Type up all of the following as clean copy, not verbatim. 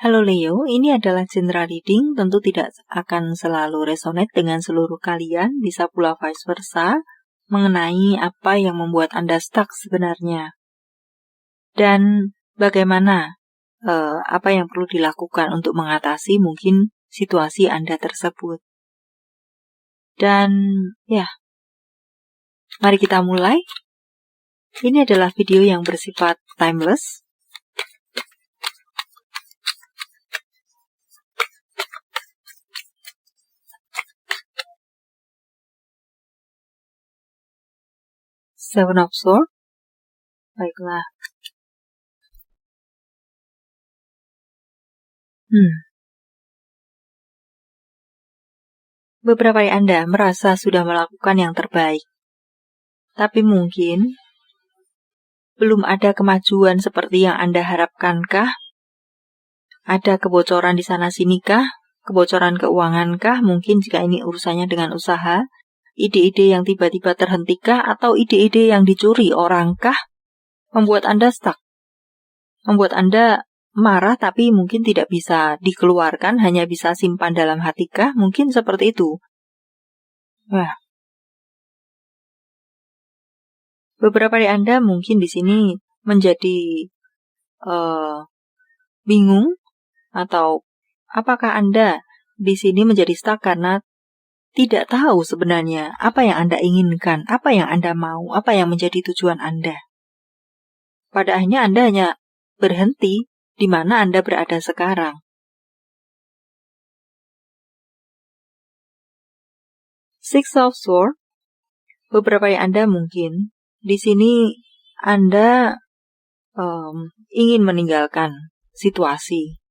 Halo Leo, ini adalah general reading, tentu tidak akan selalu resonate dengan seluruh kalian, bisa pula vice versa, mengenai apa yang membuat Anda stuck sebenarnya. Dan bagaimana, apa yang perlu dilakukan untuk mengatasi mungkin situasi Anda tersebut. Dan ya, mari kita mulai. Ini adalah video yang bersifat timeless. Seven of Swords. Baiklah. Beberapa dari Anda merasa sudah melakukan yang terbaik. Tapi mungkin belum ada kemajuan seperti yang Anda harapkankah? Ada kebocoran di sana-sinikah? Kebocoran keuangankah? Mungkin jika ini urusannya dengan usaha. Ide-ide yang tiba-tiba terhentikah? Atau ide-ide yang dicuri orangkah? Membuat Anda stuck. Membuat Anda marah tapi mungkin tidak bisa dikeluarkan, hanya bisa simpan dalam hatikah? Mungkin seperti itu. Wah. Beberapa dari Anda mungkin di sini menjadi bingung, atau apakah Anda di sini menjadi stuck karena tidak tahu sebenarnya apa yang Anda inginkan, apa yang Anda mau, apa yang menjadi tujuan Anda. Pada akhirnya Anda hanya berhenti di mana Anda berada sekarang. Six of Swords, beberapa dari Anda mungkin di sini Anda ingin meninggalkan situasi,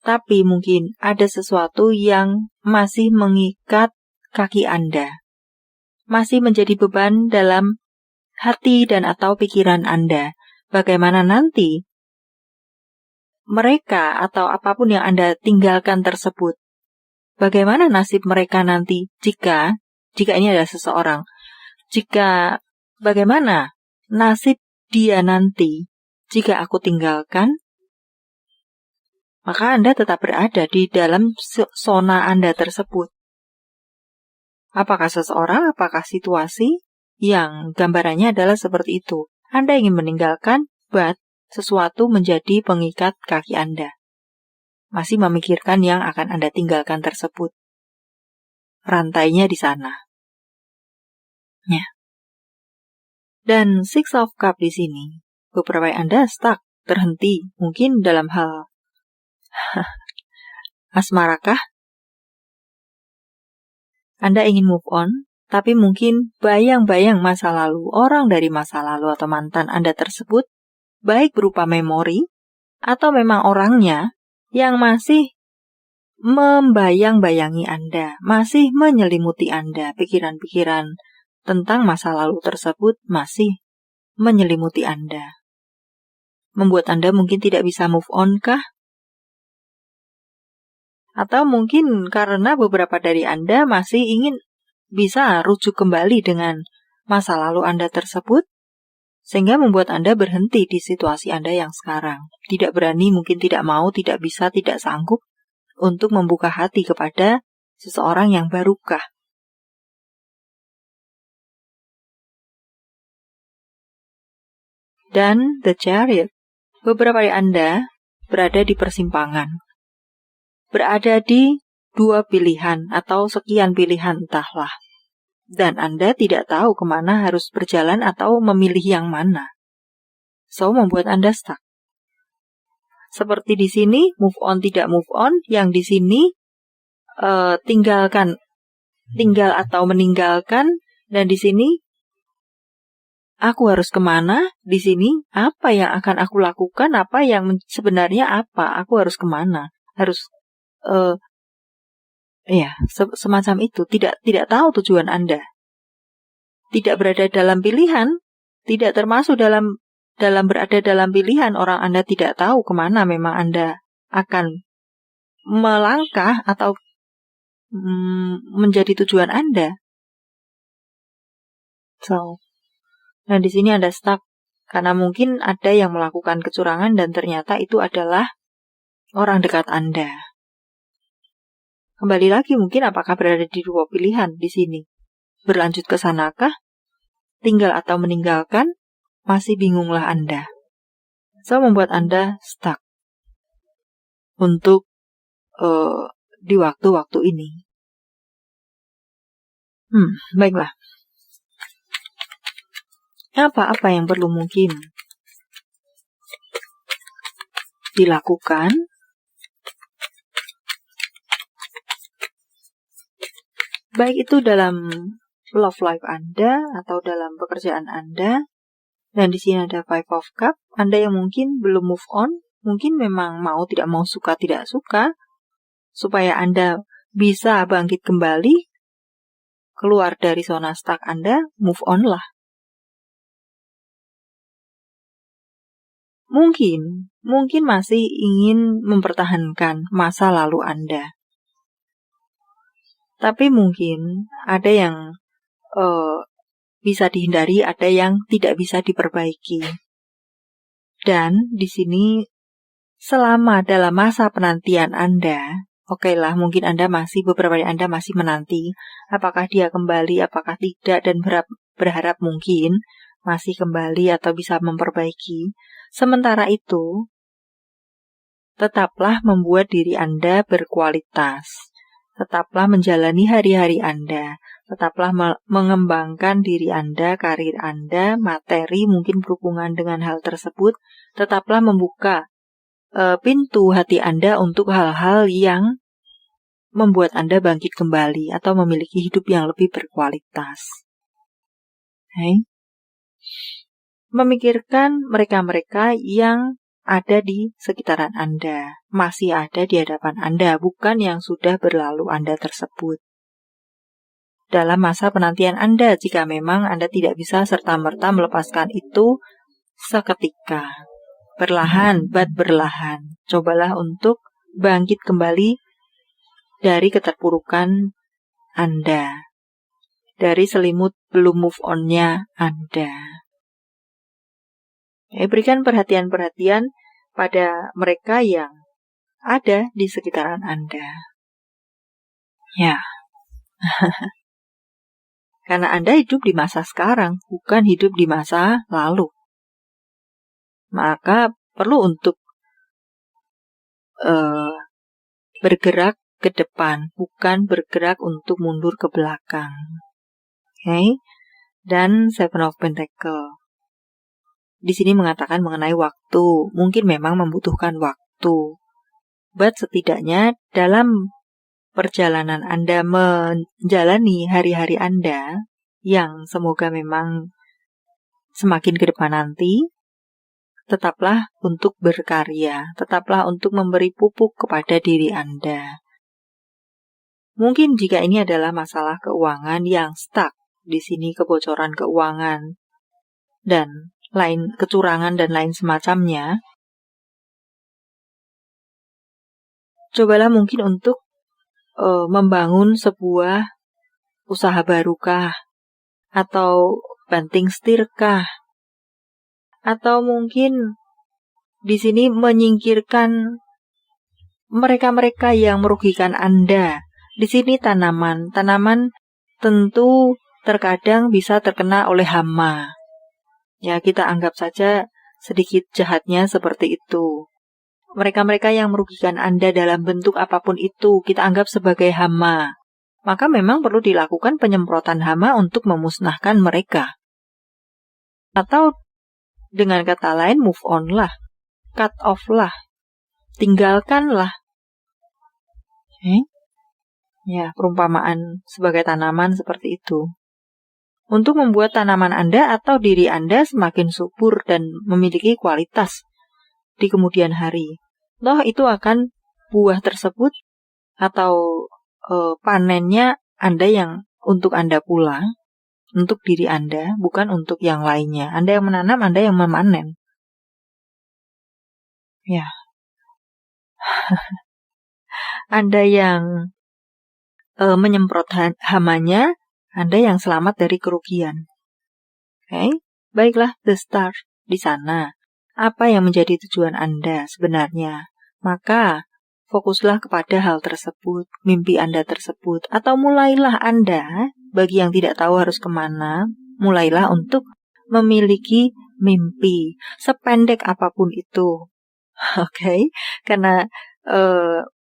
tapi mungkin ada sesuatu yang masih mengikat kaki Anda, masih menjadi beban dalam hati dan atau pikiran Anda. Bagaimana nanti mereka atau apapun yang Anda tinggalkan tersebut, bagaimana nasib mereka nanti jika ini adalah seseorang, bagaimana nasib dia nanti jika aku tinggalkan? Maka Anda tetap berada di dalam zona Anda tersebut. Apakah seseorang, apakah situasi yang gambarannya adalah seperti itu. Anda ingin meninggalkan, but sesuatu menjadi pengikat kaki Anda. Masih memikirkan yang akan Anda tinggalkan tersebut. Rantainya di sana. Ya. Dan Six of Cups di sini, beberapa Anda stuck, terhenti, mungkin dalam hal asmarakah? Anda ingin move on, tapi mungkin bayang-bayang masa lalu, orang dari masa lalu atau mantan Anda tersebut, baik berupa memori, atau memang orangnya yang masih membayang-bayangi Anda, masih menyelimuti Anda, pikiran-pikiran tentang masa lalu tersebut masih menyelimuti Anda. Membuat Anda mungkin tidak bisa move on kah? Atau mungkin karena beberapa dari Anda masih ingin bisa rujuk kembali dengan masa lalu Anda tersebut, sehingga membuat Anda berhenti di situasi Anda yang sekarang. Tidak berani, mungkin tidak mau, tidak bisa, tidak sanggup untuk membuka hati kepada seseorang yang barukah. Dan The Chariot, beberapa dari Anda berada di persimpangan. Berada di dua pilihan atau sekian pilihan entahlah. Dan Anda tidak tahu kemana harus berjalan atau memilih yang mana. So, membuat Anda stuck. Seperti di sini, move on tidak move on, yang di sini tinggal atau meninggalkan, dan di sini aku harus kemana, di sini apa yang akan aku lakukan, apa yang sebenarnya apa, aku harus kemana, harus semacam itu, tidak tahu tujuan Anda, tidak berada dalam pilihan, tidak termasuk dalam berada dalam pilihan, orang Anda tidak tahu kemana memang Anda akan melangkah atau menjadi tujuan Anda. So, nah di sini Anda stuck karena mungkin ada yang melakukan kecurangan dan ternyata itu adalah orang dekat Anda. Kembali lagi, mungkin apakah berada di dua pilihan di sini? Berlanjut ke sanakah? Tinggal atau meninggalkan? Masih bingunglah Anda. So, membuat Anda stuck untuk di waktu-waktu ini. Baiklah. Apa yang perlu mungkin dilakukan? Baik itu dalam love life Anda atau dalam pekerjaan Anda. Dan di sini ada Five of Cup. Anda yang mungkin belum move on, mungkin memang mau tidak mau, suka tidak suka, supaya Anda bisa bangkit kembali, keluar dari zona stuck Anda, move on lah. Mungkin masih ingin mempertahankan masa lalu Anda. Tapi mungkin ada yang bisa dihindari, ada yang tidak bisa diperbaiki. Dan di sini selama dalam masa penantian Anda, okelah, mungkin beberapa dari Anda masih menanti apakah dia kembali, apakah tidak, dan berharap mungkin masih kembali atau bisa memperbaiki. Sementara itu, tetaplah membuat diri Anda berkualitas. Tetaplah menjalani hari-hari Anda. Tetaplah mengembangkan diri Anda, karir Anda, materi mungkin berhubungan dengan hal tersebut. Tetaplah membuka pintu hati Anda untuk hal-hal yang membuat Anda bangkit kembali atau memiliki hidup yang lebih berkualitas. Memikirkan mereka-mereka yang ada di sekitaran Anda, masih ada di hadapan Anda, bukan yang sudah berlalu Anda tersebut. Dalam masa penantian Anda, jika memang Anda tidak bisa serta-merta melepaskan itu seketika, perlahan, berlahan, cobalah untuk bangkit kembali dari keterpurukan Anda, dari selimut belum move on-nya Anda. Berikan perhatian-perhatian pada mereka yang ada di sekitaran Anda. Ya. Karena Anda hidup di masa sekarang, bukan hidup di masa lalu. Maka perlu untuk bergerak ke depan, bukan bergerak untuk mundur ke belakang. Dan Seven of Pentacles. Di sini mengatakan mengenai waktu, mungkin memang membutuhkan waktu. But setidaknya dalam perjalanan Anda menjalani hari-hari Anda, yang semoga memang semakin ke depan nanti, tetaplah untuk berkarya, tetaplah untuk memberi pupuk kepada diri Anda. Mungkin jika ini adalah masalah keuangan yang stuck, di sini kebocoran keuangan, dan lain kecurangan dan lain semacamnya, cobalah mungkin untuk membangun sebuah usaha barukah, atau banting setirkah, atau mungkin di sini menyingkirkan mereka-mereka yang merugikan Anda. Di sini tanaman tentu terkadang bisa terkena oleh hama. Ya, kita anggap saja sedikit jahatnya seperti itu. Mereka-mereka yang merugikan Anda dalam bentuk apapun itu, kita anggap sebagai hama. Maka memang perlu dilakukan penyemprotan hama untuk memusnahkan mereka. Atau dengan kata lain, move on lah, cut off lah, tinggalkanlah. Ya, perumpamaan sebagai tanaman seperti itu. Untuk membuat tanaman Anda atau diri Anda semakin subur dan memiliki kualitas di kemudian hari. Toh itu akan buah tersebut atau panennya Anda yang untuk Anda pula, untuk diri Anda, bukan untuk yang lainnya. Anda yang menanam, Anda yang memanen. Ya. Anda yang menyemprot hamanya, Anda yang selamat dari kerugian. Baiklah, the star di sana. Apa yang menjadi tujuan Anda sebenarnya? Maka fokuslah kepada hal tersebut, mimpi Anda tersebut, atau mulailah Anda, bagi yang tidak tahu harus kemana, mulailah untuk memiliki mimpi, sependek apapun itu. Oke? Karena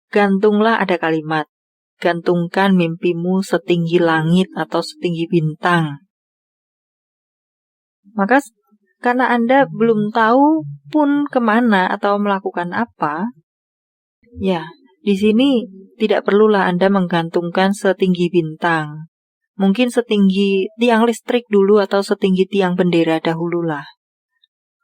gantunglah, ada kalimat, gantungkan mimpimu setinggi langit atau setinggi bintang. Maka karena Anda belum tahu pun kemana atau melakukan apa, ya, di sini tidak perlulah Anda menggantungkan setinggi bintang. Mungkin setinggi tiang listrik dulu atau setinggi tiang bendera dahululah.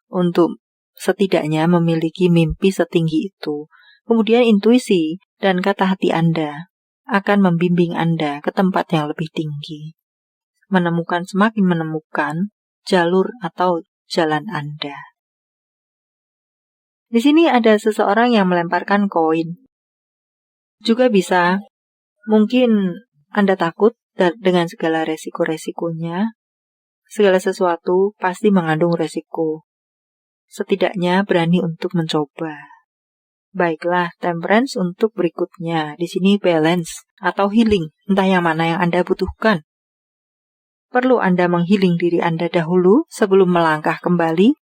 Untuk setidaknya memiliki mimpi setinggi itu. Kemudian intuisi dan kata hati Anda akan membimbing Anda ke tempat yang lebih tinggi. Semakin menemukan jalur atau jalan Anda. Di sini ada seseorang yang melemparkan koin. Juga bisa, mungkin Anda takut dengan segala resiko-resikonya. Segala sesuatu pasti mengandung resiko. Setidaknya berani untuk mencoba. Baiklah, temperance untuk berikutnya. Di sini balance atau healing, entah yang mana yang Anda butuhkan. Perlu Anda menghealing diri Anda dahulu sebelum melangkah kembali,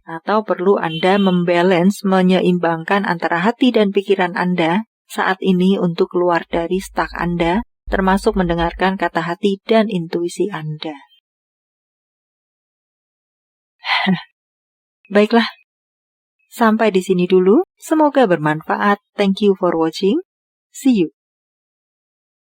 atau perlu Anda membalance, menyeimbangkan antara hati dan pikiran Anda saat ini untuk keluar dari stuck Anda, termasuk mendengarkan kata hati dan intuisi Anda. Baiklah, sampai di sini dulu. Semoga bermanfaat. Thank you for watching. See you.